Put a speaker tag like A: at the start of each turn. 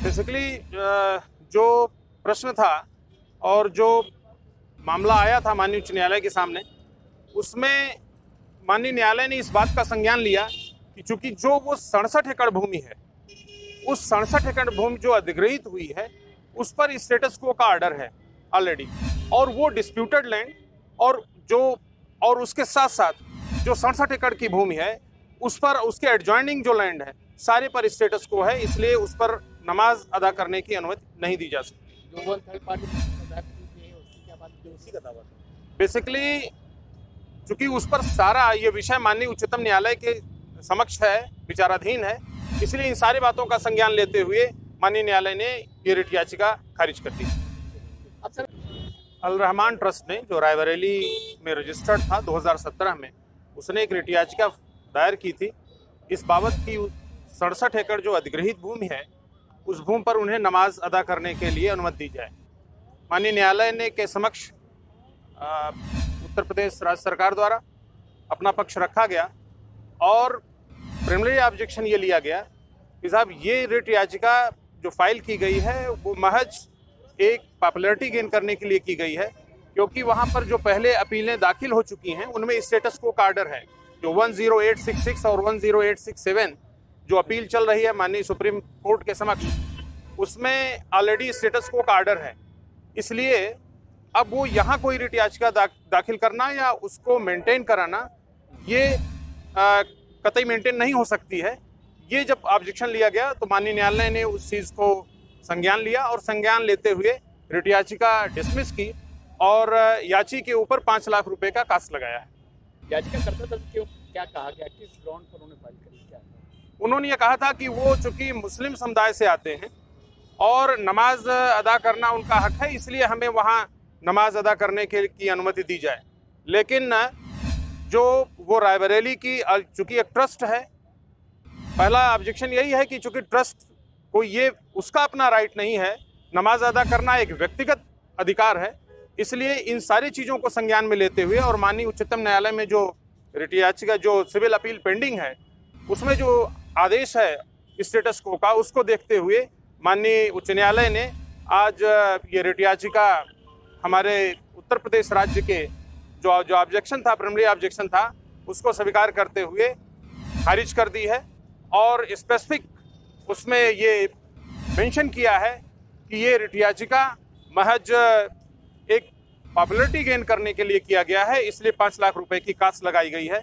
A: Basically जो प्रश्न था और जो मामला आया था माननीय उच्च न्यायालय के सामने, उसमें माननीय न्यायालय ने इस बात का संज्ञान लिया कि चूंकि जो वो 67 एकड़ भूमि है, उस 67 एकड़ भूमि जो अधिग्रहित हुई है उस पर स्टेटस क्वो का ऑर्डर है ऑलरेडी, और वो डिस्प्यूटेड लैंड और उसके साथ साथ जो 67 एकड़ की भूमि है उस पर उसके एडजॉइनिंग जो लैंड है सारे पर स्टेटस क्वो है, इसलिए उस पर नमाज अदा करने की अनुमति नहीं दी जा सकती।
B: जो वन थर्ड पार्टी उसकी क्या बात है, उसी का दावा है।
A: बेसिकली चूंकि उस पर सारा ये विषय माननीय उच्चतम न्यायालय के समक्ष है, विचाराधीन है, इसलिए इन सारी बातों का संज्ञान लेते हुए माननीय न्यायालय ने ये रिट याचिका खारिज कर दी।
B: अब सर
A: अल रहमान ट्रस्ट ने जो रायबरेली में रजिस्टर्ड था 2017 में, उसने एक रिट याचिका दायर की थी इस बाबत की 67 एकड़ जो अधिग्रहित भूमि है उस भूमि पर उन्हें नमाज अदा करने के लिए अनुमति दी जाए। माननीय न्यायालय ने के समक्ष उत्तर प्रदेश राज्य सरकार द्वारा अपना पक्ष रखा गया और प्रिलिमिनरी ऑब्जेक्शन ये लिया गया कि साहब ये रिट याचिका जो फाइल की गई है वो महज एक पॉपुलैरिटी गेन करने के लिए की गई है, क्योंकि वहाँ पर जो पहले अपीलें दाखिल हो चुकी हैं उनमें स्टेटस क्वो का ऑर्डर है। जो 10866 और 10867 जो अपील चल रही है माननीय सुप्रीम कोर्ट के समक्ष, उसमें ऑलरेडी स्टेटस क्वो का ऑर्डर है, इसलिए अब वो यहाँ कोई रिट याचिका दाखिल करना या उसको मेंटेन कराना ये कतई मेंटेन नहीं हो सकती है। ये जब ऑब्जेक्शन लिया गया तो माननीय न्यायालय ने उस चीज़ को संज्ञान लिया और संज्ञान लेते हुए रिट याचिका डिसमिस की और याची के ऊपर 5 लाख रुपए का कास्ट लगाया है।
B: याचिका करता था क्यों, क्या कहा गया, किस ग्राउंड पर उन्होंने फाइल करी, क्या
A: उन्होंने ये कहा था कि वो चूंकि मुस्लिम समुदाय से आते हैं और नमाज अदा करना उनका हक है, इसलिए हमें वहाँ नमाज अदा करने की अनुमति दी जाए। लेकिन जो वो रायबरेली की चूंकि एक ट्रस्ट है, पहला ऑब्जेक्शन यही है कि चूंकि ट्रस्ट को ये उसका अपना राइट नहीं है, नमाज अदा करना एक व्यक्तिगत अधिकार है, इसलिए इन सारी चीज़ों को संज्ञान में लेते हुए और माननीय उच्चतम न्यायालय में जो रिट याचिका जो सिविल अपील पेंडिंग है उसमें जो आदेश है स्टेटस क्वो का, उसको देखते हुए माननीय उच्च न्यायालय ने आज ये रिट याचिका हमारे उत्तर प्रदेश राज्य के जो ऑब्जेक्शन था, प्रिलिमिनरी ऑब्जेक्शन था, उसको स्वीकार करते हुए खारिज कर दी है और स्पेसिफिक उसमें ये मेंशन किया है कि ये रिट याचिका महज एक पॉपुलैरिटी गेन करने के लिए किया गया है, इसलिए 5 लाख रुपए की कास्ट लगाई गई है।